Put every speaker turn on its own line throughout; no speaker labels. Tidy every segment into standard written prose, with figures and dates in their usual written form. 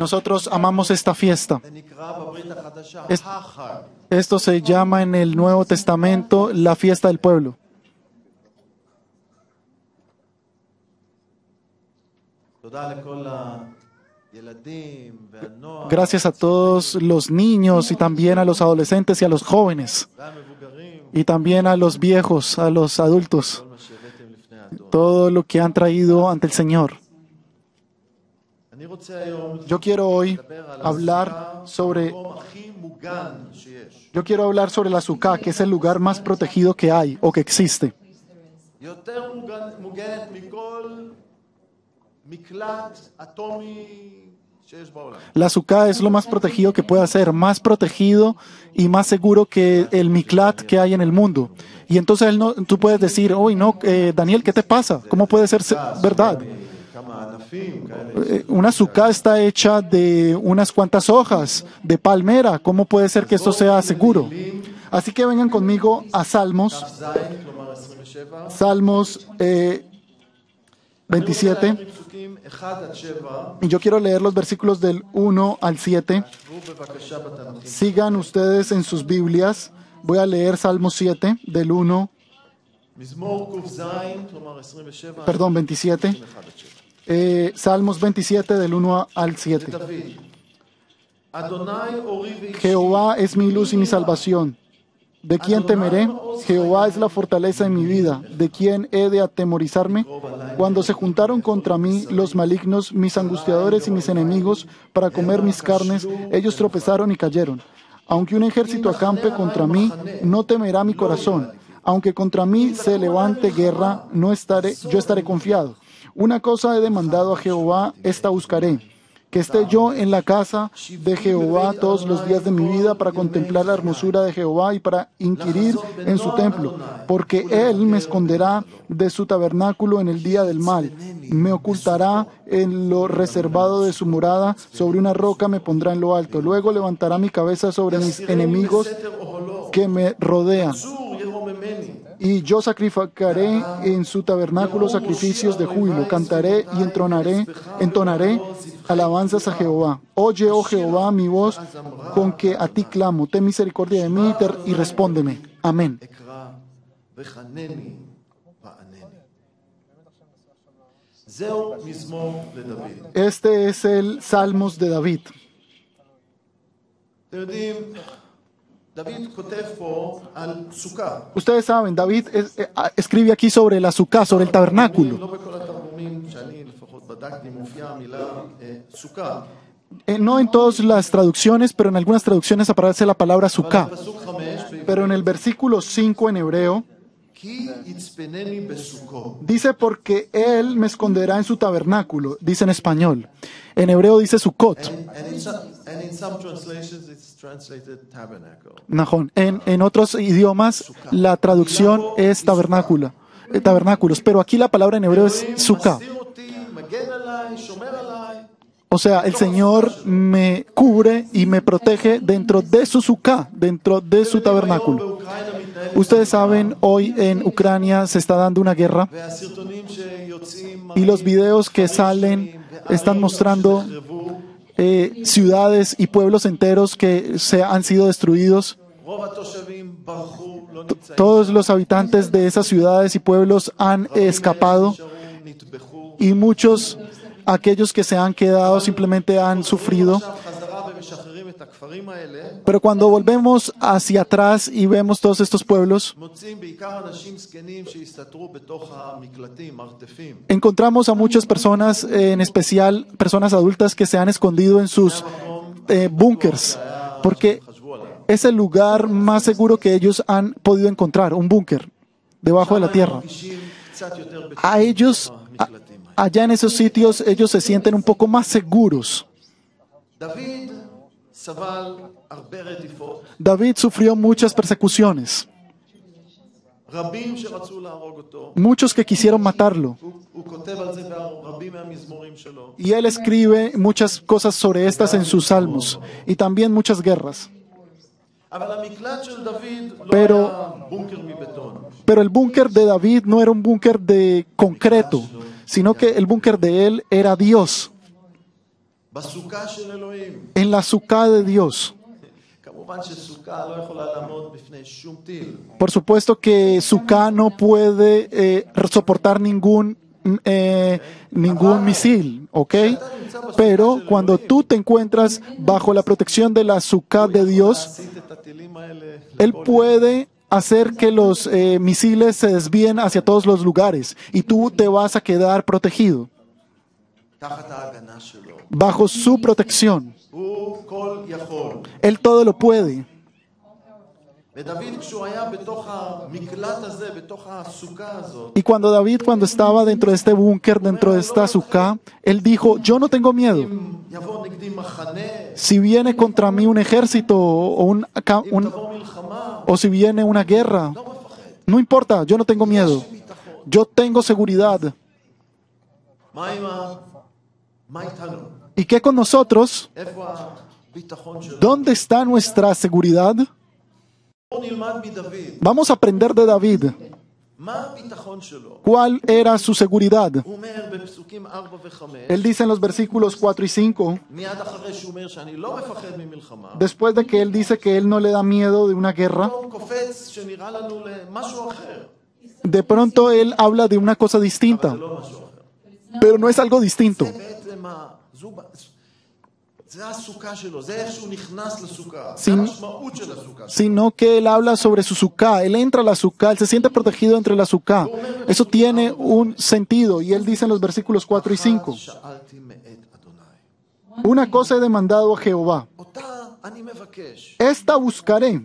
nosotros amamos esta fiesta. Esto se llama en el Nuevo Testamento la fiesta del pueblo. Gracias a todos los niños y también a los adolescentes y a los jóvenes. Y también a los viejos, a los adultos. Todo lo que han traído ante el Señor. Yo quiero hoy hablar sobre la Sukkah, que es el lugar más protegido que hay o que existe. La Sukkah es lo más protegido que puede ser, más protegido y más seguro que el Miklat que hay en el mundo. Y entonces tú puedes decir, Daniel, ¿qué te pasa? ¿Cómo puede ser verdad? Una Sukkah está hecha de unas cuantas hojas de palmera. ¿Cómo puede ser que esto sea seguro? Así que vengan conmigo a Salmos 27. Y yo quiero leer los versículos del 1 al 7. Sigan ustedes en sus Biblias. Voy a leer Salmo 7, del 1. 27. Salmos 27, del 1 al 7. Jehová es mi luz y mi salvación. ¿De quién temeré? Jehová es la fortaleza de mi vida. ¿De quién he de atemorizarme? Cuando se juntaron contra mí los malignos, mis angustiadores y mis enemigos, para comer mis carnes, ellos tropezaron y cayeron. Aunque un ejército acampe contra mí, no temerá mi corazón. Aunque contra mí se levante guerra, yo estaré confiado. Una cosa he demandado a Jehová, esta buscaré, que esté yo en la casa de Jehová todos los días de mi vida para contemplar la hermosura de Jehová y para inquirir en su templo, porque Él me esconderá de su tabernáculo en el día del mal, me ocultará en lo reservado de su morada, sobre una roca me pondrá en lo alto, luego levantará mi cabeza sobre mis enemigos que me rodean. Y yo sacrificaré en su tabernáculo sacrificios de júbilo, cantaré y entonaré alabanzas a Jehová. Oye, oh Jehová, mi voz con que a ti clamo. Ten misericordia de mí y respóndeme. Amén. Este es el Salmos de David. Ustedes saben, David escribe aquí sobre la Sukkah, sobre el tabernáculo. No en todas las traducciones, pero en algunas traducciones aparece la palabra Sukkah. Pero en el versículo 5 en hebreo, dice, porque Él me esconderá en su tabernáculo, dice en español. En hebreo dice Sukkot. En otros idiomas la traducción es tabernáculos, pero aquí la palabra en hebreo es Sukkah. O sea, el Señor me cubre y me protege dentro de su Sukkah, dentro de su tabernáculo. Ustedes saben, hoy en Ucrania se está dando una guerra y los videos que salen están mostrando ciudades y pueblos enteros que han sido destruidos. Todos los habitantes de esas ciudades y pueblos han escapado y muchos, aquellos que se han quedado, simplemente han sufrido. Pero cuando volvemos hacia atrás y vemos todos estos pueblos, encontramos a muchas personas, en especial personas adultas que se han escondido en sus búnkers, porque es el lugar más seguro que ellos han podido encontrar, un búnker debajo de la tierra. A ellos, allá en esos sitios, ellos se sienten un poco más seguros. David sufrió muchas persecuciones. Muchos que quisieron matarlo. Y él escribe muchas cosas sobre estas en sus salmos. Y también muchas guerras. Pero el búnker de David no era un búnker de concreto, sino que el búnker de él era Dios.
בסוכה של אלוהים.
en la suká de Dios.
כמובן שסוכה לא יכולה לעמוד בפני שום טיל.
Por supuesto que suká no puede soportar ningún misil, ¿ok? Pero cuando tú te encuentras bajo la protección de la suká de Dios,
להסיט את הטילים האלה
Él puede hacer que los misiles se desvíen hacia todos los lugares y tú te vas a quedar protegido
תחת ההגנה שלו.
bajo su protección.
הוא כל יכול.
Él todo lo puede.
ודוד כשהוא היה בתוך המקלט הזה, בתוך הסוכה הזאת,
Y cuando David, cuando estaba dentro de este búnker, dentro de esta suká, él dijo, yo no tengo miedo.
אם יבוא נגדי מחנה,
Si viene contra mí un ejército
אם תבוא מלחמה,
o si viene una guerra,
לא מפחד.
no importa, yo no tengo miedo.
ביטחון.
Yo tengo seguridad.
מה איתנו?
¿Y qué con nosotros?
איפה הביטחון שלנו?
¿Dónde está nuestra seguridad?
בואו נלמד מדוד.
Vamos a aprender de David.
מה הביטחון שלו?
¿Cuál era su seguridad?
הוא אומר בפסוקים 4 ו-5,
Él dice en los versículos 4 y 5,
מיד אחרי שהוא אומר שאני לא מפחד ממלחמה,
después de que él dice que él no le da miedo de una guerra,
פתאום קופץ שנראה לנו למשהו אחר.
de pronto él habla de una cosa distinta,
זה לא משהו אחר.
pero no es algo distinto,
בעצם זה הסוכה שלו, זה איך שהוא נכנס לסוכה.
Sí.
זה המשמעות של הסוכה שלו.
sino que él habla sobre su suká. Él entra a la suká, él se siente protegido entre la suká. Eso tiene un sentido, y él dice en los versículos 4 y 5,
שאלתי מאת אדוני.
una cosa he demandado a Jehová,
אותה אני מבקש,
esta buscaré,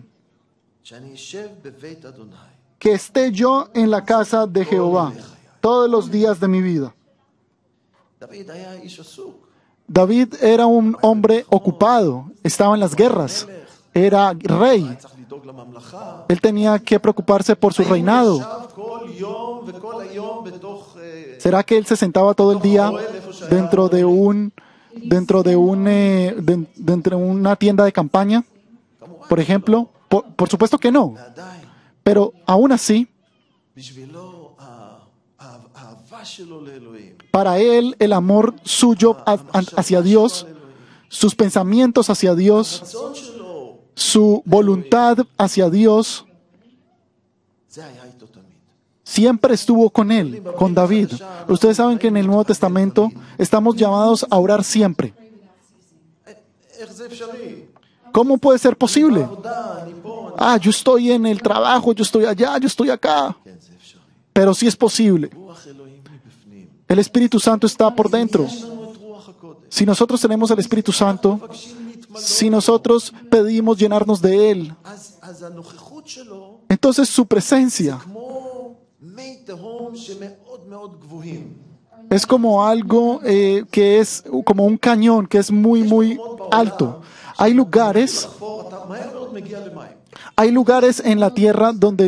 שאני אשב בבית אדוני.
que esté yo en la casa de Jehová todos los días de mi vida.
דוד היה איש עסוק.
David era un hombre ocupado, estaba en las guerras, era rey,
היה צריך לדאוג לממלכה.
él tenía que preocuparse por su reinado.
ישב כל יום וכל היום בתוך...
¿Será que él se sentaba todo el día dentro de una tienda de campaña, por ejemplo? Por supuesto que no,
ועדיין,
pero aún así,
בשבילו האהבה שלו לאלוהים,
para él el amor suyo hacia Dios, sus pensamientos hacia Dios,
הרצון שלו,
su voluntad hacia Dios,
זה היה איתו תמיד.
siempre estuvo con él, con David. Ustedes saben que en el Nuevo Testamento estamos llamados a orar siempre.
איך זה אפשרי?
¿Cómo puede ser posible?
עבודה, אני פה,
Ah, yo estoy en el trabajo, yo estoy allá, yo estoy acá.
כן, זה אפשרי.
Pero sí es posible.
רוח אלוהים מבפנים.
El Espíritu Santo está por dentro.
יש לנו את רוח הקודש.
Si nosotros tenemos el Espíritu Santo,
מבקשים להתמלא.
si nosotros pedimos llenarnos de Él,
אז הנוכחות שלו
entonces su presencia
כמו מי תהום שמאוד מאוד גבוהים.
es como algo que es como un cañón que es muy, muy alto. Hay lugares
לחפור, אתה מהר מאוד מגיע למים.
Hay lugares en la tierra donde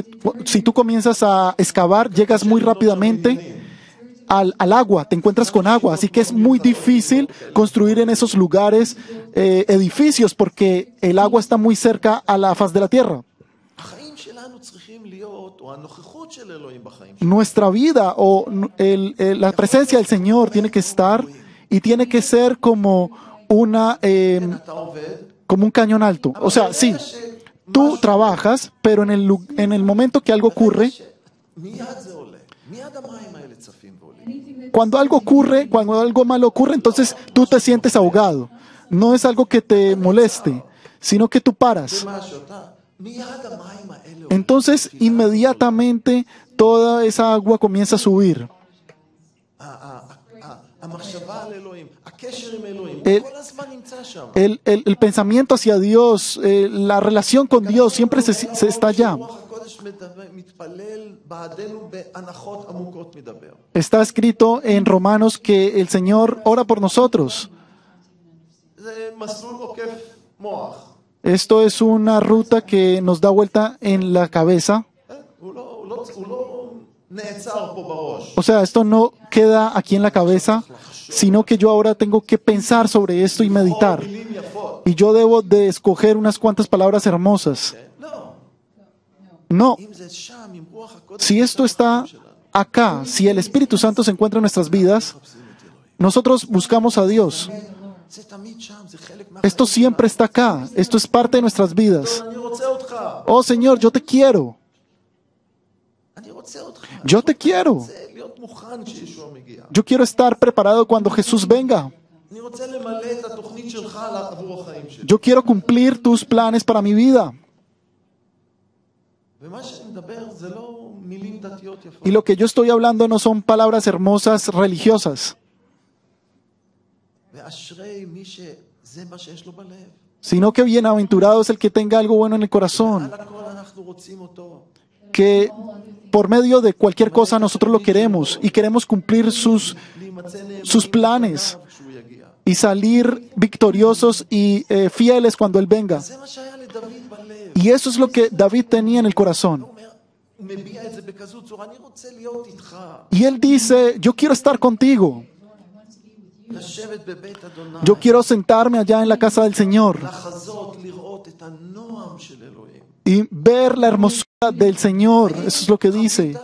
si tú comienzas a excavar, llegas muy rápidamente al agua, te encuentras con agua, así que es muy difícil construir en esos lugares edificios porque el agua está muy cerca a la faz de la tierra.
החיים שלנו צריכים להיות, או הנוכחות של אלוהים בחיים שלנו.
Nuestra vida o la presencia del Señor tiene que estar y tiene que ser como
אתה עובד,
como un cañón alto. O sea, sí, tú trabajas, pero en el momento que algo ocurre,
מיד זה עולה. מיד המים האלה צפים ועולים.
cuando algo ocurre, cuando algo malo ocurre, entonces tú te sientes ahogado. No es algo que te moleste, sino que tú paras.
מה שאתה, מיד המים האלה עולים.
Entonces, inmediatamente toda esa agua comienza a subir.
המחשבה על אלוהים, הקשר עם אלוהים,
El-
הוא כל הזמן נמצא שם.
El pensamiento hacia Dios, la relación con Dios siempre se está allá.
רוח הקודש מתפלל בעדנו בהנחות עמוקות מדבר.
Está escrito en Romanos que el Señor ora por nosotros.
זה מסלול עוקף מוח.
Esto es una ruta que nos da vuelta en la cabeza.
הוא לא נעצר פה בראש.
O sea, esto no queda aquí en la cabeza, sino que yo ahora tengo que pensar sobre esto y meditar.
מילים יפות.
Y yo debo de escoger unas cuantas palabras hermosas.
לא.
No,
אם זה שם, עם רוח הקודש,
si esto está acá, si el Espíritu Santo se encuentra en nuestras vidas, nosotros buscamos a Dios.
זה תמיד שם, זה חלק מהחיים
Esto siempre está acá. Esto es parte de nuestras vidas.
אני רוצה אותך.
Oh Señor, yo te quiero.
אני רוצה אותך.
Yo te quiero.
אני רוצה להיות מוכן כשישוע מגיע.
Yo quiero estar preparado cuando Jesús venga.
אני רוצה למלא את התוכנית שלך עבור החיים שלי.
Yo quiero cumplir tus planes para mi vida.
ומה שאני מדבר זה לא מילים דתיות יפות.
Y lo que yo estoy hablando no son palabras hermosas religiosas,
ואשרי מי שזה מה שיש לו בלב.
sino que bienaventurado es el que tenga algo bueno en el corazón,
על הכל אנחנו רוצים אותו.
que por medio de cualquier cosa nosotros lo queremos y queremos cumplir sus planes
כשהוא יגיע.
y salir victoriosos y fieles cuando Él venga.
זה מה שהיה לדוד בלב.
Y eso es lo que David tenía en el corazón.
הוא אומר, הוא מביע את זה בכזאת צורה, אני רוצה להיות איתך.
Y él dice, yo quiero estar contigo.
לשבת בבית אדוני.
Yo quiero sentarme allá en la casa del Señor
לחזות, לראות את הנועם של אלוהים.
y ver la hermosura del Señor. Eso es lo que dice.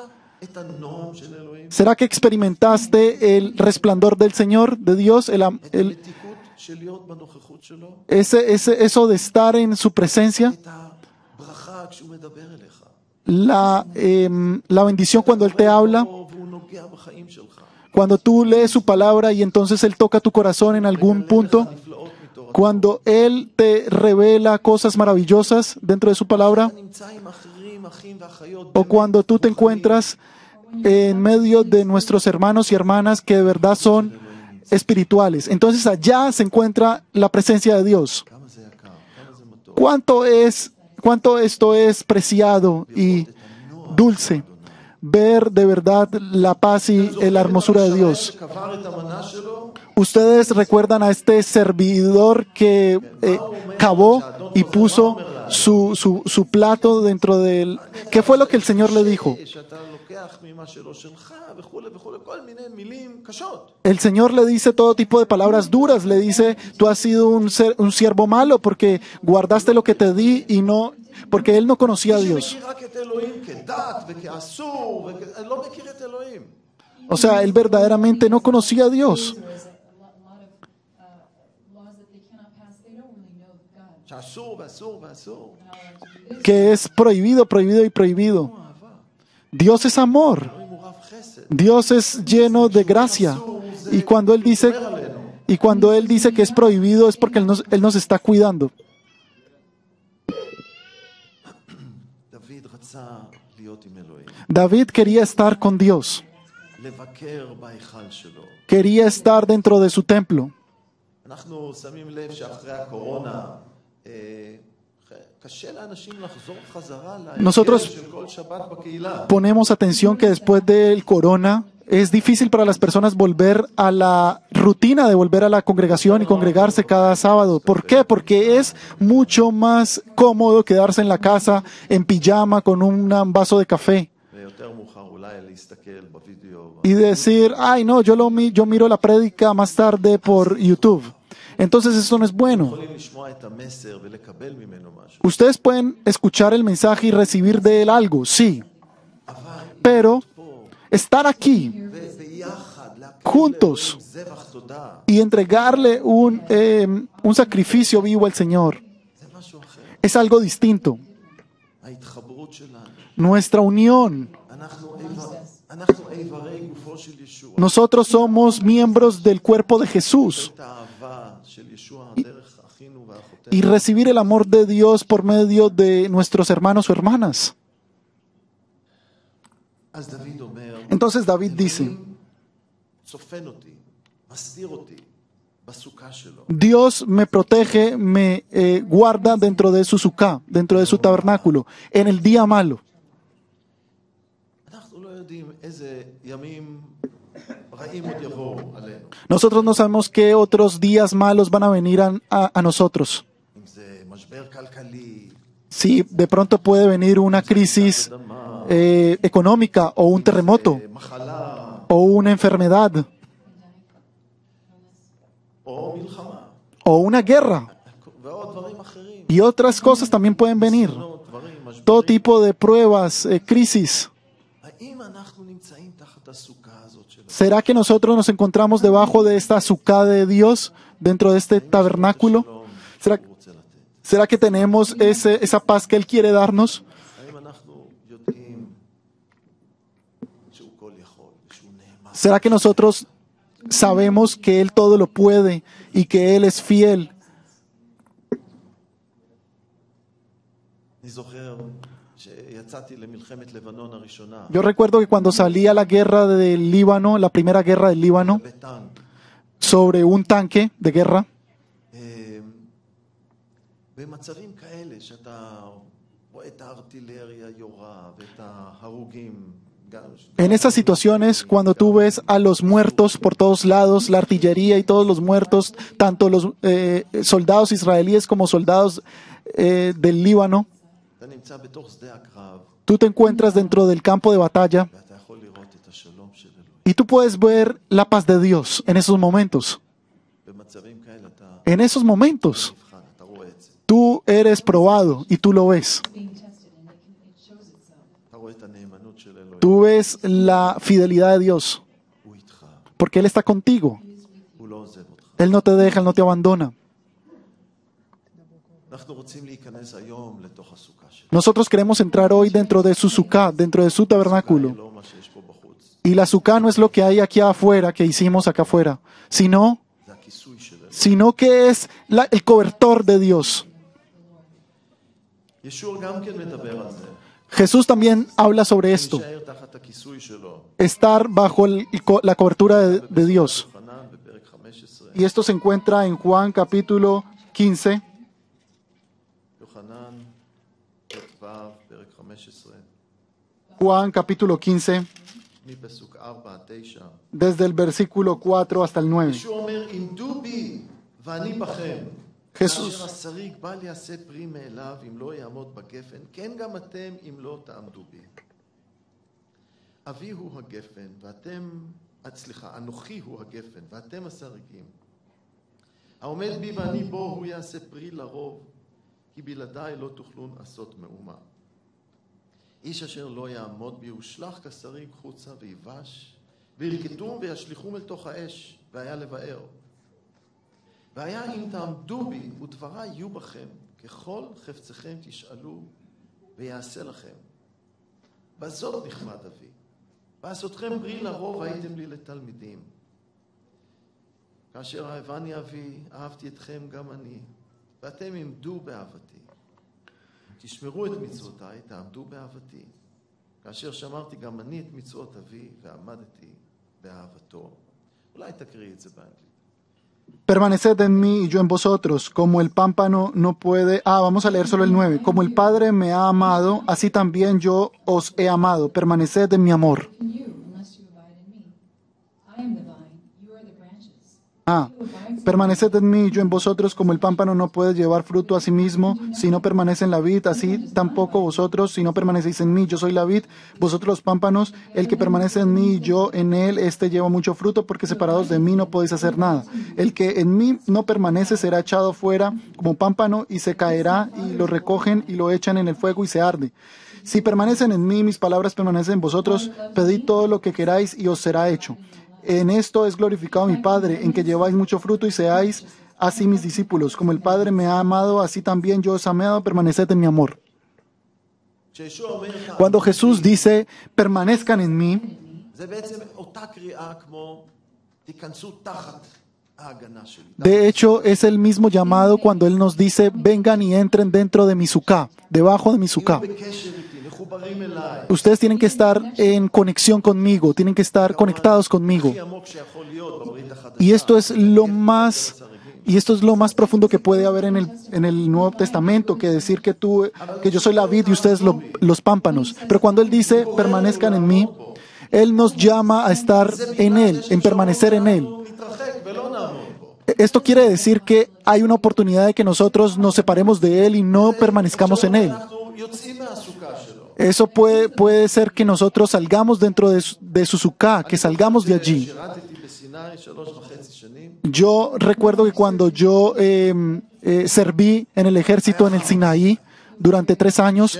את הנועם של אלוהים.
¿Será que experimentaste el resplandor del Señor, de Dios?
את המתיקות של להיות בנוכחות שלו.
Eso de estar en su presencia,
את הברכה כשהוא מדבר אליך.
la bendición cuando Él te habla,
והוא נוגע בחיים שלך.
cuando tú lees su palabra y entonces Él toca tu corazón en algún punto,
נפלאות מתורתו.
cuando Él te revela cosas maravillosas dentro de su palabra,
אתה נמצא עם אחרים, אחים ואחיות.
o cuando tú te encuentras en medio de nuestros hermanos y hermanas que de verdad son espirituales. Entonces allá se encuentra la presencia de Dios.
כמה זה יקר, כמה זה מתוק.
Cuánto esto es preciado y dulce. Ver de verdad la paz y la hermosura de Dios.
שקבר את המנה שלו,
Ustedes recuerdan a este servidor que cavó y puso su plato dentro del... ¿Qué fue lo que el Señor le dijo?
שאתה לוקח ממה שלא שלך וכו' וכו', כל מיני מילים קשות.
El Señor le dice todo tipo de palabras duras. Le dice, tú has sido un siervo malo porque guardaste lo que te di y no... Porque él no conocía a Dios.
מכיר רק את אלוהים כדת וכאסור, לא מכיר את אלוהים.
O sea, él verdaderamente no conocía a Dios.
There's a lot of laws that they cannot pass. They don't really know God.
שאסור ואסור ואסור.
Que es prohibido, prohibido y prohibido. Dios es amor.
אלוהים הוא רב חסד.
Dios es lleno de gracia. Y cuando Él dice que es prohibido es porque Él nos está cuidando.
דוד רצה להיות עם אלוהים.
David quería estar con Dios.
לבקר בהיכל שלו.
Quería estar dentro de su templo.
אנחנו שמים לב שאחרי הקורונה, קשה לאנשים לחזור חזרה להרגל של כל שבת בקהילה.
Ponemos atención que después del corona es difícil para las personas volver a la rutina de volver a la congregación y congregarse cada sábado. ¿Por qué? Porque es mucho más cómodo quedarse en la casa en pijama con un vaso de café
ויותר מאוחר אולי להסתכל בווידאו.
y decir, ay no, yo miro la prédica más tarde por YouTube. Entonces eso no es bueno.
יכולים לשמוע את המסר ולקבל ממנו משהו.
Ustedes pueden escuchar el mensaje y recibir de él algo, sí. Pero estar aquí
וביחד להקריב
juntos
זבח תודה,
y entregarle un sacrificio vivo al Señor
זה משהו אחר.
es algo distinto.
ההתחברות שלנו.
Nuestra unión.
אנחנו איברי גופו של ישוע.
Nosotros somos miembros del cuerpo de Jesús.
את האהבה של ישוע דרך אחינו ואחותינו.
Y recibir el amor de Dios por medio de nuestros hermanos o hermanas.
אז דוד אומר,
Entonces David dice,
צופן אותי, מסתיר אותי בסוכה שלו.
Dios me protege, me guarda dentro de su suká, dentro de su tabernáculo, en el día malo.
אנחנו לא יודעים איזה ימים רעים עוד יבואו עלינו.
Nosotros no sabemos qué otros días malos van a venir a nosotros.
אם זה משבר כלכלי,
Si de pronto puede venir una crisis económica o un terremoto
מחלה
o una enfermedad
או מלחמה
o una guerra
ועוד דברים אחרים.
y otras cosas también pueden venir.
דברים,
Todo
משברים.
tipo de pruebas, crisis.
האם אנחנו נמצאים תחת הסוכה הזאת של
¿Será que nosotros nos encontramos debajo de esta suká de Dios, dentro de este tabernáculo?
שלום שהוא רוצה לתת.
¿Será que tenemos esa paz que Él quiere darnos?
האם אנחנו יודעים שהוא כל יכול ושהוא נאמן?
¿Será que nosotros sabemos que Él todo lo puede y que Él es fiel?
אני זוכר שיצאתי למלחמת לבנון הראשונה,
Yo recuerdo que cuando salí a la guerra del Líbano, la primera guerra del Líbano,
בטנק,
sobre un tanque de guerra,
במצבים כאלה שאתה רואה את הארטילריה יורה ואת ההרוגים,
en esas situaciones, cuando tú ves a los muertos por todos lados, la artillería y todos los muertos, tanto los soldados israelíes como soldados del Líbano,
אתה נמצא בתוך שדה הקרב
tú te encuentras dentro del campo de batalla
ואתה יכול לראות את השלום של אלוהים.
y tú puedes ver la paz de Dios en esos momentos.
במצבים כאלה אתה
En esos momentos,
נבחן, אתה רואה את זה.
tú eres probado y tú lo ves.
being tested, and it shows itself.
אתה רואה את הנאמנות של אלוהים.
Tú ves la fidelidad de Dios,
הוא איתך,
porque Él está contigo.
הוא לא עוזב אותך.
Él no te deja, Él no te abandona.
אנחנו רוצים להיכנס היום לתוך הסוכה שלו.
Nosotros queremos entrar hoy dentro de su sukkah, dentro de su tabernáculo.
לא מה שיש פה בחוץ,
Y la sukkah no es lo que hay aquí afuera, que hicimos acá afuera, sino
זה הכיסוי של אלוהים.
que es el cobertor de Dios.
ישוע גם כן מדבר על זה.
Jesús también habla sobre esto,
להישאר תחת הכיסוי שלו.
estar bajo la cobertura de Dios.
חנן בפרק 15,
Y esto se encuentra en Juan capítulo 15,
יוחנן ט"ו פרק 15,
Juan capítulo 15,
מפסוק 4 עד 9.
desde el versículo 4 hasta el 9.
ישוע אומר, עמדו בי ואני בכם.
Jesús.
כאשר השריג בל יעשה פרי מאליו אם לא יעמוד בגפן, כן גם אתם אם לא תעמדו בי. אבי הוא הגפן ואתם, אנוכי הוא הגפן ואתם השריגים. העומד בי ואני בו הוא יעשה פרי לרוב, כי בלעדיי לא תוכלון לעשות מאומה. איש אשר לא יעמוד בי הושלך כשריג חוצה ויבש, וירקדום וישליכום אל תוך האש, והיה לבאר. והיה אם תעמדו בי ודבריי יהיו בכם, ככל חפציכם תשאלו ויעשה לכם. בזאת נכבד אבי, ועשותכם פרי לרוב הייתם לי לתלמידים. כאשר אהבני אבי, אהבתי אתכם גם אני, ואתם עמדו באהבתי. תשמרו את מצוותיי, תעמדו באהבתי. כאשר שמרתי גם אני את מצוות אבי, ועמדתי באהבתו. אולי תקריא את זה באנגלית.
Permaneced en mí y yo en vosotros, como el pámpano no puede... vamos a leer solo el 9. Como el Padre me ha amado, así también yo os he amado. Permaneced en mi amor.
In you, unless you abide in me. I am the vine, you are the branches.
Permaneced en mí y yo en vosotros, como el pámpano no puede llevar fruto a sí mismo si no permanece en la vid, así tampoco vosotros si no permanecéis en mí. Yo soy la vid, vosotros los pámpanos. El que permanece en mí y yo en él, este lleva mucho fruto, porque separados de mí no podéis hacer nada. El que en mí no permanece será echado fuera como pámpano y se caerá, y lo recogen y lo echan en el fuego y se arde. Si permanecen en mí, mis palabras permanecen en vosotros, pedid todo lo que queráis y os será hecho. En esto es glorificado mi Padre, en que lleváis mucho fruto y seáis así mis discípulos. Como el Padre me ha amado, así también yo os he amado, permaneced en mi amor. Cuando Jesús dice, permanezcan en mí, de hecho es el mismo llamado cuando Él nos dice, vengan y entren dentro de mi sukkah, debajo de mi sukkah. Ustedes tienen que estar en conexión conmigo, tienen que estar conectados conmigo. Y esto es lo más profundo que puede haber en el Nuevo Testamento, que decir que yo soy la vid y ustedes los pámpanos. Pero cuando Él dice, permanezcan en mí, Él nos llama a estar en Él, en permanecer en Él. Esto quiere decir que hay una oportunidad de que nosotros nos separemos de Él y no permanezcamos en Él. Eso puede ser que nosotros salgamos dentro de su sukkah, que salgamos de allí. Yo recuerdo que cuando yo serví en el ejército en el Sinaí durante 3 años,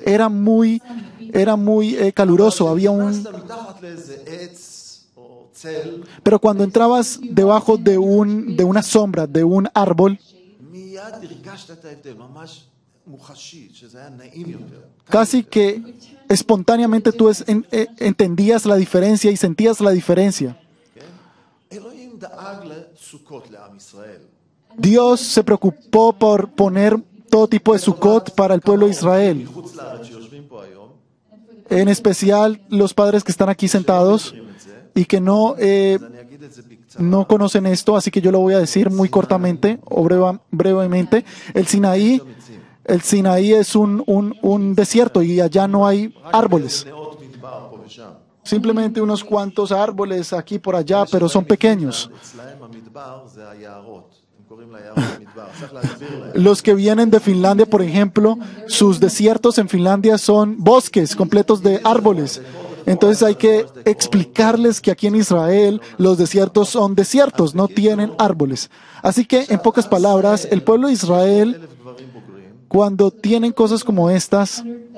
era muy caluroso. Había
צל,
Pero cuando entrabas debajo de una sombra, de un árbol,
מיד הרגשת את ההבדל, ממש מוחשי, שזה היה נעים יותר.
casi que espontáneamente tú entendías la diferencia y sentías la diferencia.
כן? אלוהים דאג לסוכות לעם ישראל.
Dios se preocupó por poner todo tipo de Sukkot para el pueblo de Israel,
מחוץ לארץ שיושבים פה היום,
en especial los padres que están aquí sentados
מכירים את זה,
y que
אז אני אגיד את זה בקצרה.
no conocen esto, así que yo lo voy a decir muy cortamente o brevemente. El Sinaí es un desierto y allá no hay árboles.
נאות מדבר פה ושם.
Simplemente unos cuantos árboles aquí por allá, pero son pequeños.
אצלהם המדבר זה היערות. הם קוראים ליערות מדבר. צריך להסביר להם.
Los que vienen de Finlandia, por ejemplo, sus desiertos en Finlandia son bosques completos de árboles. Entonces hay que explicarles que aquí en Israel los desiertos son desiertos, no tienen árboles. Así que, en pocas palabras, el pueblo de Israel,
1,000 גברים בוגרים,
cuando tienen cosas como estas,
100,000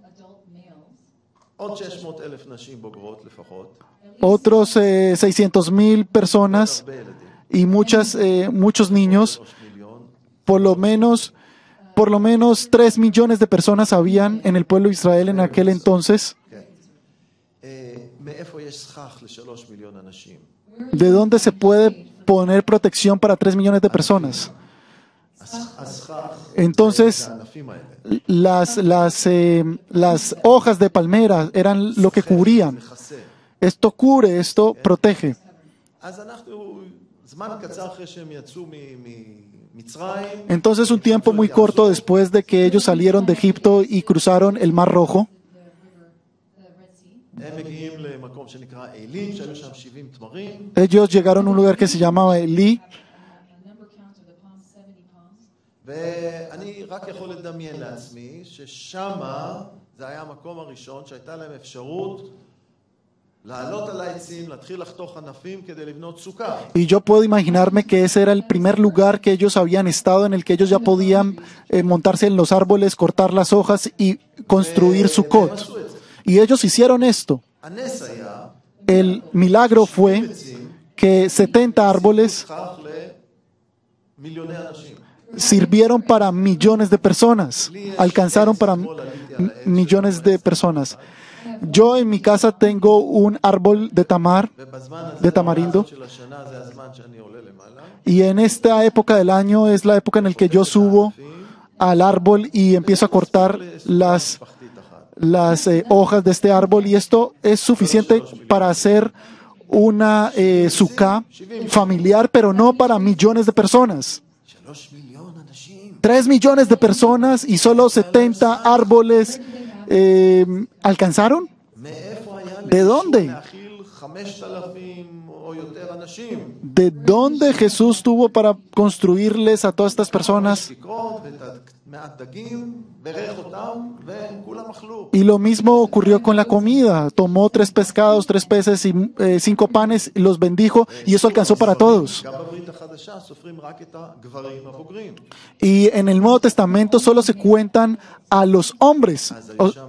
adult males,
עוד 600,000 נשים בוגרות לפחות,
otros 600,000 personas
הרבה ילדים,
y muchos niños,
3 מיליון,
por lo menos 3 millones de personas habían en el pueblo de Israel en aquel entonces.
כן. מאיפה יש סכך ל3 מיליון אנשים?
¿De dónde se puede poner protección para 3 millones de personas?
הסכך
Entonces,
זה הענפים האלה.
las hojas de palmera eran lo que cubrían.
מכסה.
Esto cubre, esto protege.
אז אנחנו, זמן קצר אחרי שהם יצאו ממצרים,
Entonces, un tiempo muy corto después de que ellos salieron de Egipto y cruzaron el Mar Rojo,
the Red Sea.
הם מגיעים למקום שנקרא אלים, שהיו שם 70 תמרים,
ellos llegaron a un lugar que se llamaba Elí,
A number count of the palms, 70 palms.
ואני רק יכול לדמיין לעצמי ששמה זה היה המקום הראשון שהייתה להם אפשרות לעלות על העצים, להתחיל לחתוך ענפים כדי לבנות סוכה.
y yo puedo imaginarme que ese era el primer lugar que ellos habían estado, en el que ellos ya podían montarse en los árboles, cortar las hojas y construir Sukkot. Y ellos hicieron esto.
הנס היה,
El milagro fue
עצים,
que 70 árboles
כך למיליוני אנשים.
sirvieron para millones de personas, alcanzaron para millones de personas. Yo en mi casa tengo un árbol de tamar,
ובזמן הזה,
de tamarindo,
של השנה זה הזמן שאני עולה למעלה.
y en esta época del año es la época en la que yo subo al árbol y empiezo a cortar las hojas de este árbol, y esto es suficiente para hacer una sukkah familiar, pero no para millones de personas.
3 מיליון אנשים.
3 millones de personas y solo 70 árboles alcanzaron.
מאיפה היה
¿De dónde?
להכיל 5,000 או יותר אנשים?
¿De dónde Jesús tuvo para construirles a todas estas personas?
סיכות ומעט דגים, ברך אותם, והם כולם אכלו.
Y lo mismo ocurrió con la comida. Tomó 3 pescados, 3 peces y 5 panes, los bendijo, y eso alcanzó para todos.
גם בברית החדשה סופרים רק את הגברים הבוגרים.
Y en el Nuevo Testamento solo se cuentan a los hombres,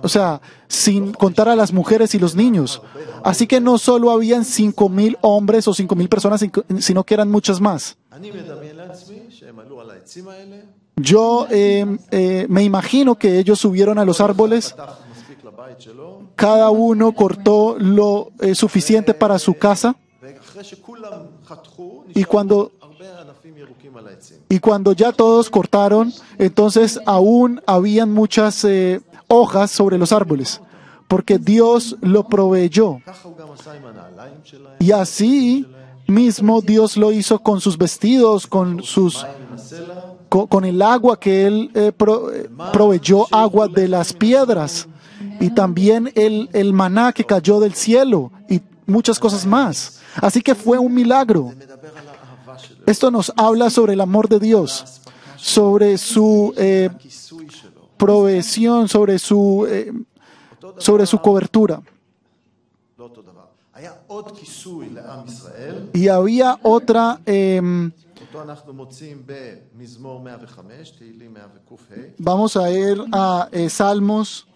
o sea, sin contar a las mujeres y los niños. Así que no solo habían 5,000 hombres o 5,000 personas, sino que eran muchas más.
אני מדמיין לעצמי שהם עלו על העצים האלה,
Yo me imagino que ellos subieron a los árboles,
פתח מספיק לבית שלו,
cada uno cortó lo suficiente para su casa,
ואחרי שכולם חתכו,
y cuando,
הרבה ענפים ירוקים על העצים.
y cuando ya todos cortaron, entonces aún habían muchas hojas sobre los árboles, porque Dios lo proveyó.
ככה הוא גם עשה עם הנעליים שלהם,
Y así mismo Dios lo hizo con sus vestidos, con
מים מן הסלע,
con el agua que Él proveyó, agua de las piedras, y también el maná que cayó del cielo, y muchas cosas más. Así que fue un milagro.
מדבר על האהבה שלו,
Esto nos habla sobre el amor de Dios, sobre su
הכיסוי שלו.
provisión, sobre su cobertura.
לא אותו דבר. היה עוד כיסוי לעם ישראל,
Y había otra,
אותו אנחנו מוצאים במזמור 105, תהילים 100
vamos a ir a Salmos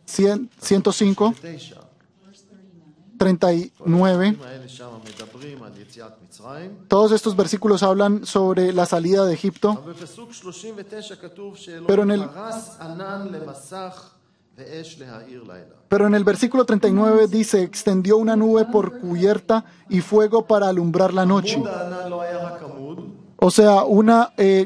105,
9,
39,
האלה שם מדברים על יציאת מצרים.
todos estos versículos hablan sobre la salida de Egipto,
אבל בפסוק 39 כתוב
Pero en
שאלוהים
el-
פרס ענן למסך ואש להאיר לילה.
pero en el versículo 39 dice, extendió una nube por cubierta y fuego para alumbrar la noche.
עמוד הענן לא היה רק עמוד,
O sea, una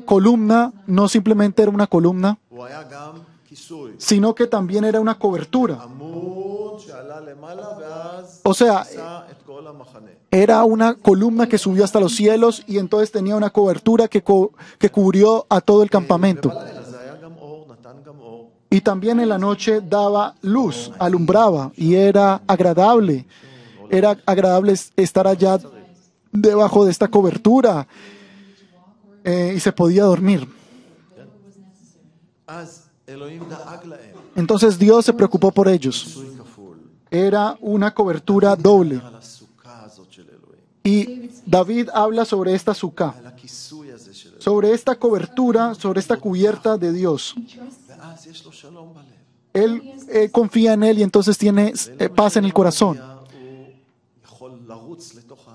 columna no simplemente era una columna,
הוא היה גם כיסוי.
sino que también era una cobertura.
עמוד שעלה למעלה ואז
O sea,
עשה את כל המחנה.
era una columna que subió hasta los cielos y entonces tenía una cobertura que cubrió a todo el campamento.
ובלילה זה היה גם אור, נתן גם אור.
Y también en la noche daba luz, alumbraba y era agradable. Era agradable estar allá debajo de esta cobertura y se podía dormir.
אז אלוהים דאג להם.
Entonces Dios se preocupó por ellos.
כיסוי כפול.
Era una cobertura doble.
על הסוכה הזאת של אלוהים.
Y David habla sobre esta suká,
על הכיסוי הזה של אלוהים.
sobre esta cobertura, sobre esta cubierta de Dios.
ואז יש לו שלום בלב.
Él confía en él y entonces tiene paz en el corazón.
הוא יכול לרוץ לתוך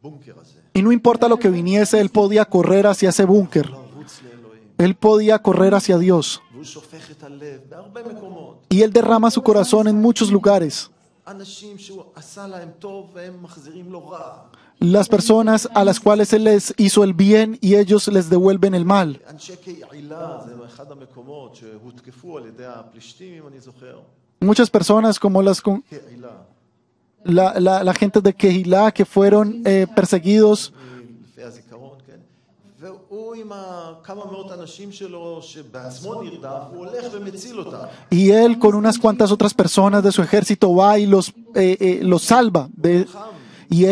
הבונקר הזה.
Y no importa lo que viniese, él podía correr hacia ese búnker.
לרוץ לאלוהים.
Él podía correr hacia Dios.
והוא שופך את הלב בהרבה מקומות.
Y él derrama su corazón en muchos lugares.
אנשים שהוא עשה להם טוב והם מחזירים לו רע.
Las personas a las cuales él les hizo el bien y ellos les devuelven el mal.
אנשי קהילה, זה אחד המקומות שהותקפו על ידי הפלישתים, אם אני זוכר.
Muchas personas como
קהילה.
la gente de Kehilá que fueron perseguidos.
לפי הזיכרון, כן. והוא עם כמה מאות אנשים שלו שבעצמו נרדף, הוא הולך ומציל אותם.
Y él con unas cuantas otras personas de su ejército va y los salva. Y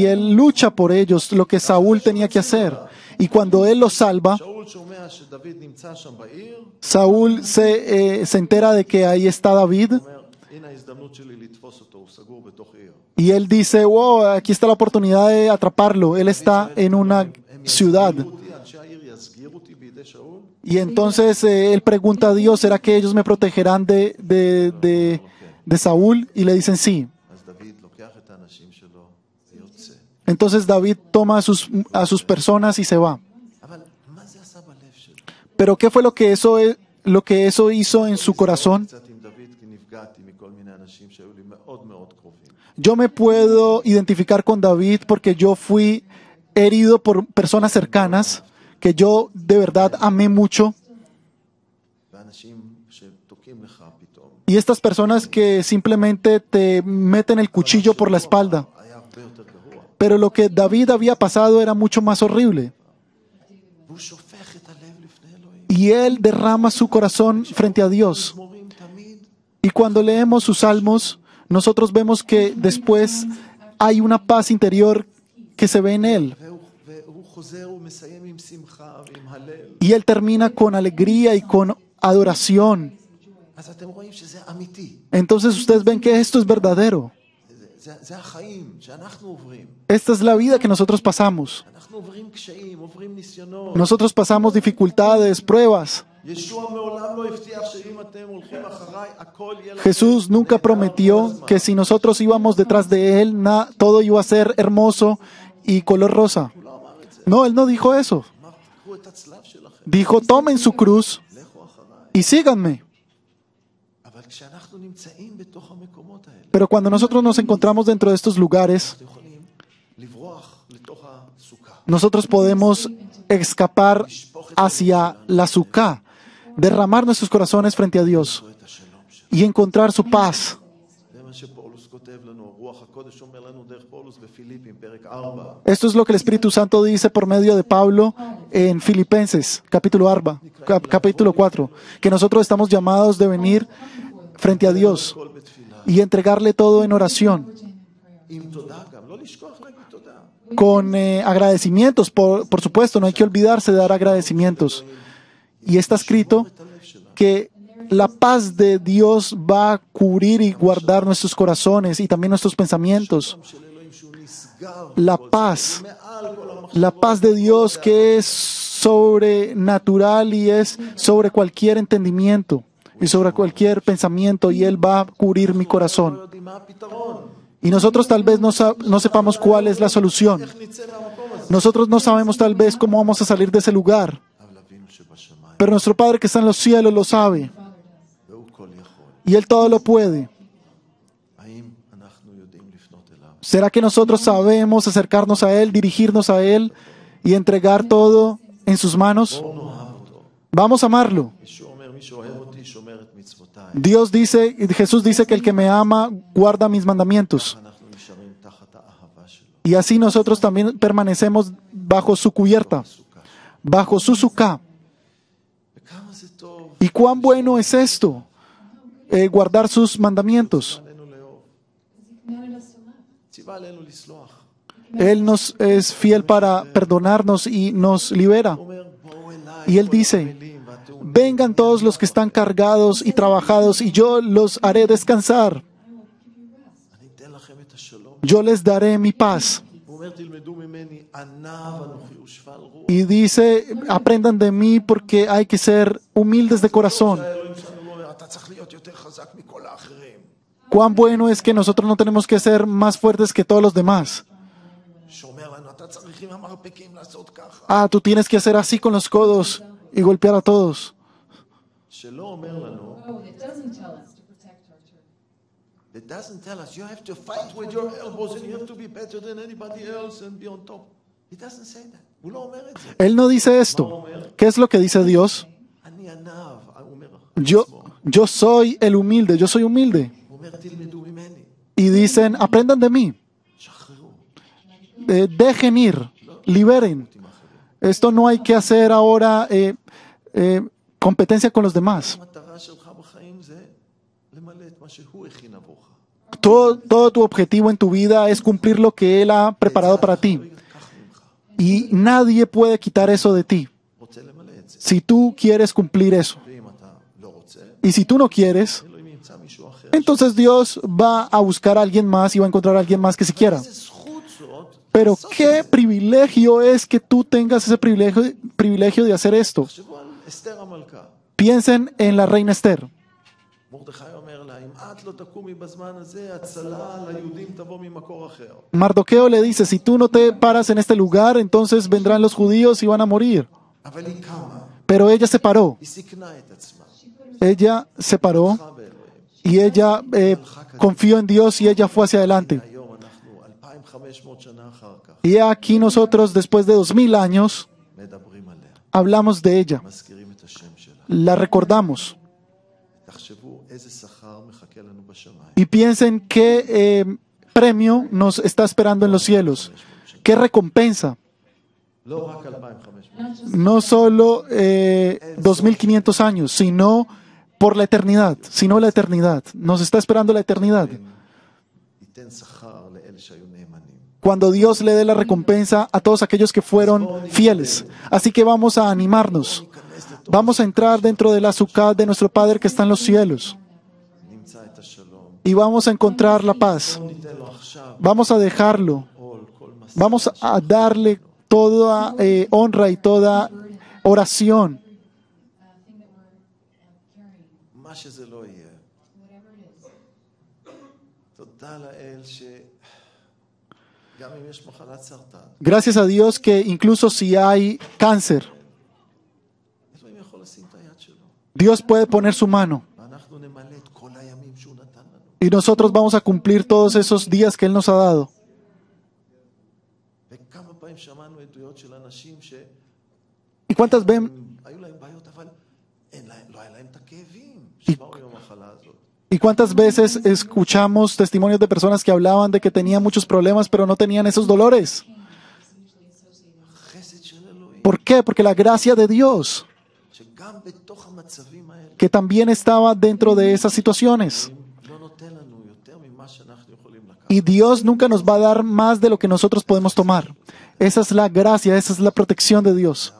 él lucha por ellos, lo que Saúl tenía que hacer. Y cuando él los salva,
שאול שומע שדוד נמצא שם בעיר,
Saúl se entera de que ahí está David.
הוא אומר, הנה ההזדמנות שלי לתפוס אותו, הוא סגור בתוך עיר.
Y él dice, wow, aquí está la oportunidad de atraparlo. Él está en una ciudad.
אנשי העיר יסגירו אותי בידי שאול?
Y entonces él pregunta a Dios, ¿será que ellos me protegerán de Saúl? Y le dicen sí.
אז דוד לוקח את האנשים שלו ויוצא.
Entonces David toma a sus personas y se va.
אבל מה זה עשה בלב שלו?
Pero ¿qué fue lo que eso hizo en su corazón?
קצת עם דוד, כי נפגעתי מכל מיני אנשים שהיו לי מאוד מאוד קרובים.
Yo me puedo identificar con David porque yo fui herido por personas cercanas que yo de verdad amé mucho.
ואנשים שתוקעים לך פתאום.
Y estas personas que simplemente te meten el cuchillo por la espalda.
היה הרבה יותר גרוע.
Pero lo que David había pasado era mucho más horrible.
והוא שופך את הלב לפני אלוהים.
Y él derrama su corazón frente a Dios.
מורים תמיד,
Y cuando leemos sus salmos, nosotros vemos que después hay una paz interior que se ve en él.
והוא חוזר ומסיים עם שמחה ועם הלל.
Y él termina con alegría y con adoración.
אז אתם רואים שזה אמיתי.
Entonces ustedes ven que esto es verdadero.
זה החיים שאנחנו עוברים.
Esta es la vida que nosotros pasamos.
אנחנו עוברים קשיים, עוברים ניסיונות.
Nosotros pasamos dificultades, pruebas.
ישוע מעולם לא הבטיח שאם אתם הולכים אחריי, הכל יהיה לכם.
Jesús nunca prometió que si nosotros íbamos detrás de él, todo iba a ser hermoso y color rosa.
הוא לא אמר את זה.
No, él no dijo eso.
אמר, קחו את הצלב שלכם,
Dijo, tomen su cruz
לכו אחריי.
y síganme.
אבל כשאנחנו נמצאים בתוך המקומות האלה,
Pero cuando nosotros nos encontramos dentro de estos lugares,
אנחנו יכולים לברוח לתוך הסוכה.
nosotros podemos escapar hacia la suká, derramar nuestros corazones frente a Dios
את השלום שלו.
y encontrar su paz.
זה מה שפאולוס כותב לנו, רוח הקודש אומר לנו דרך פאולוס בפיליפים, פרק 4.
Esto es lo que el Espíritu Santo dice por medio de Pablo en Filipenses, capítulo 4, que nosotros estamos llamados de venir frente a Dios
הכל בתפילה.
y entregarle todo en oración,
עם תודה גם, לא לשכוח להגיד תודה.
con agradecimientos, por supuesto, no hay que olvidarse de dar agradecimientos. Y está escrito
את הלב שלנו.
que la paz de Dios va a cubrir y guardar nuestros corazones y también nuestros pensamientos.
של אלוהים שהוא נסגר.
La paz,
מעל כל המחשבות.
la paz de Dios que es sobrenatural y es sobre cualquier entendimiento. y sobre cualquier pensamiento, y Él va a cubrir mi corazón.
לא יודעים מה הפתרון.
Y nosotros tal vez no sepamos cuál es la solución.
איך נצא מהמקום הזה?
Nosotros no sabemos tal vez cómo vamos a salir de ese lugar.
אבל אבינו שבשמיים,
Pero nuestro Padre que está en los cielos lo sabe.
והוא כל יכול.
Y Él todo lo puede.
האם אנחנו יודעים לפנות אליו?
¿Será que nosotros sabemos acercarnos a Él, dirigirnos a Él y entregar todo en sus manos?
בואו נאהב אותו.
Vamos a amarlo.
ישוע אומר, מי שאוהב אותי שומר את מצוותיי.
Dios dice, Jesús dice que el que me ama guarda mis mandamientos.
אנחנו נשארים תחת האהבה שלו.
Y así nosotros también permanecemos bajo su cubierta,
סוכה.
bajo su suká.
וכמה זה טוב
¿Y cuán bueno es esto? Guardar sus mandamientos.
עלינו לאהוב.
He commanded us to love.
ציווה עלינו לסלוח.
Él nos es fiel para perdonarnos y nos libera.
הוא אומר, בואו אליי,
Y Él
כל
dice,
העמלים והטעונים.
vengan todos los que están cargados y trabajados y yo los haré descansar.
אני אתן לכם את השלום.
Yo les daré mi paz.
הוא אומר, תלמדו ממני, עניו אנוכי ושפל רוח.
Y dice, aprendan de mí porque hay que ser humildes de corazón.
האלוהים שלנו לא אומר, אתה צריך להיות יותר חזק מכל האחרים.
Cuán bueno es que nosotros no tenemos que ser más fuertes que todos los demás.
שאומר לנו, אתה צריך עם המרפקים לעשות ככה.
Ah, tú tienes que hacer así con los codos y golpear a todos.
שלא אומר לנו,
Oh, it doesn't tell us to protect our church.
it doesn't tell us you have to fight with your elbows and you have to be better than anybody else and be on top. It doesn't say that. הוא לא אומר את זה.
Él no dice esto. ¿Qué es lo que dice Dios?
אני עניו, הוא אומר,
Yo soy el humilde, yo soy humilde.
הוא אומר, תלמדו ממני.
Y dicen, aprendan de mí.
שחררו.
Dejen ir, liberen. Esto no hay que hacer ahora competencia con los demás.
המטרה שלך בחיים זה למלא את מה שהוא הכין עבורך.
Todo tu objetivo en tu vida es cumplir lo que Él ha preparado para ti.
קח ממך.
Y nadie puede quitar eso de ti.
רוצה למלא את זה.
Si tú quieres cumplir eso.
ואם אתה לא רוצה,
Y si tú no quieres,
אלוהים ימצא מישהו אחר.
entonces Dios va a buscar a alguien más y va a encontrar a alguien más que si quiera.
איזה זכות זאת.
Pero qué privilegio es que tú tengas ese privilegio de hacer esto.
תחשבו על אסתר המלכה.
Piensen en la reina Esther.
מרדכי אומר לה, אם את לא תקומי בזמן הזה, הצלה ליהודים תבוא ממקור אחר.
Mardoqueo le dice, si tú no te paras en este lugar, entonces vendrán los judíos y van a morir.
אבל היא קמה,
Pero ella se paró.
היא סיכנה את עצמה.
Ella se paró
הלכה באלוהים.
y ella confió en Dios y ella fue hacia adelante.
היום אנחנו 2,500 שנה אחר כך
Y aquí nosotros, después de 2000 años,
מדברים עליה,
hablamos de ella,
מזכירים את השם שלה.
la recordamos.
תחשבו איזה שכר מחכה לנו בשמיים.
Y piensen qué premio nos está esperando en los cielos, qué recompensa.
לא רק 2,500.
No solo 2500 años, sino por la eternidad, sino la eternidad. Nos está esperando la eternidad.
ייתן שכר לאלה שהיו נאמנים.
Cuando Dios le dé la recompensa a todos aquellos que fueron fieles. Así que vamos a animarnos. Vamos a entrar dentro de la Sukkah de nuestro Padre que está en los cielos.
נמצא את השלום.
Y vamos a encontrar la paz.
ניתן לו עכשיו
Vamos a dejarlo.
עול, כל מסע.
Vamos a darle toda honra y toda oración.
Thing that we're carrying,
מה שזה לא יהיה.
whatever it is.
תודה לאל שגם אם יש מחלת סרטן,
Gracias a Dios que incluso si hay cáncer,
אלוהים יכול לשים את היד שלו.
Dios puede poner su mano.
ואנחנו נמלא את כל הימים שהוא נתן לנו.
Y nosotros vamos a cumplir todos esos días que Él nos ha dado.
וכמה פעמים שמענו עדויות של אנשים שהיו
¿Y cuántas,
להם בעיות, אבל לא היה להם את הכאבים שבאו עם המחלה הזאת.
¿Y cuántas veces escuchamos testimonios de personas que hablaban de que tenían muchos problemas pero no tenían esos dolores?
החסד של אלוהים,
¿Por qué? Porque la gracia de Dios,
שגם בתוך המצבים האלה,
que también estaba dentro de esas situaciones.
לא נותן לנו יותר ממה שאנחנו יכולים לקחת.
Y Dios nunca nos va a dar más de lo que nosotros podemos tomar. Esa es la gracia, esa es la protección de Dios.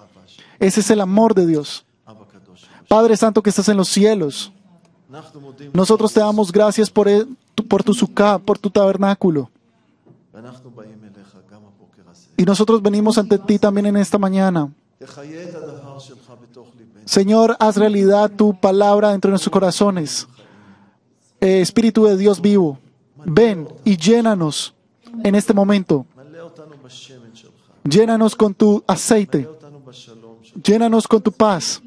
Ese es el amor de Dios.
אבא קדוש,
Padre Santo que estás en los cielos,
אנחנו מודים
nosotros te damos gracias por tu sukkah, por tu tabernáculo.
ואנחנו באים אליך גם הבוקר הזה,
Y nosotros venimos ante ti también en esta mañana
תחיה את הדבר שלך בתוך ליבנו.
Señor, haz realidad tu palabra dentro de nuestros corazones. Espíritu de Dios vivo, ven y llénanos en este momento.
מלא אותנו בשמן שלך.
Llénanos con tu aceite.
מלא אותנו בשלום שלך.
Llénanos con tu paz.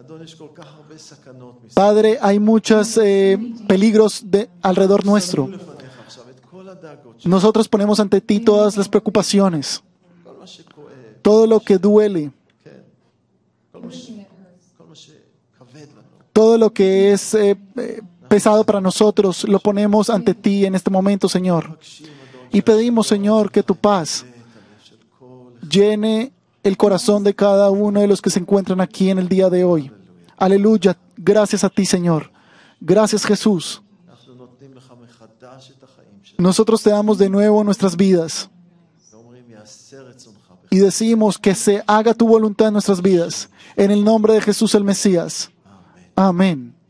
אדון, יש כל כך הרבה סכנות מסביב.
Padre, hay muchos peligros alrededor nuestro.
לפניך עכשיו את כל הדאגות שלך.
Nosotros ponemos ante ti todas las preocupaciones,
כל מה שכואב.
todo lo que duele,
כן. כל מה שכבד לנו.
todo lo que es pesado para nosotros, lo ponemos ante ti en este momento, Señor.
מבקשים, אדון,
Y pedimos, Señor, que tu paz
את הלב של כל
llene el corazón de cada uno de los que se encuentran aquí en el día de hoy. Aleluya. Gracias a ti, Señor. Gracias, Jesús.
אנחנו נותנים לך מחדש את החיים שלנו.
Nosotros te damos de nuevo nuestras vidas
ואומרים, יעשה רצונך בך.
y decimos que se haga tu voluntad en nuestras vidas. En el nombre de Jesús el Mesías.
אמן.
Amén.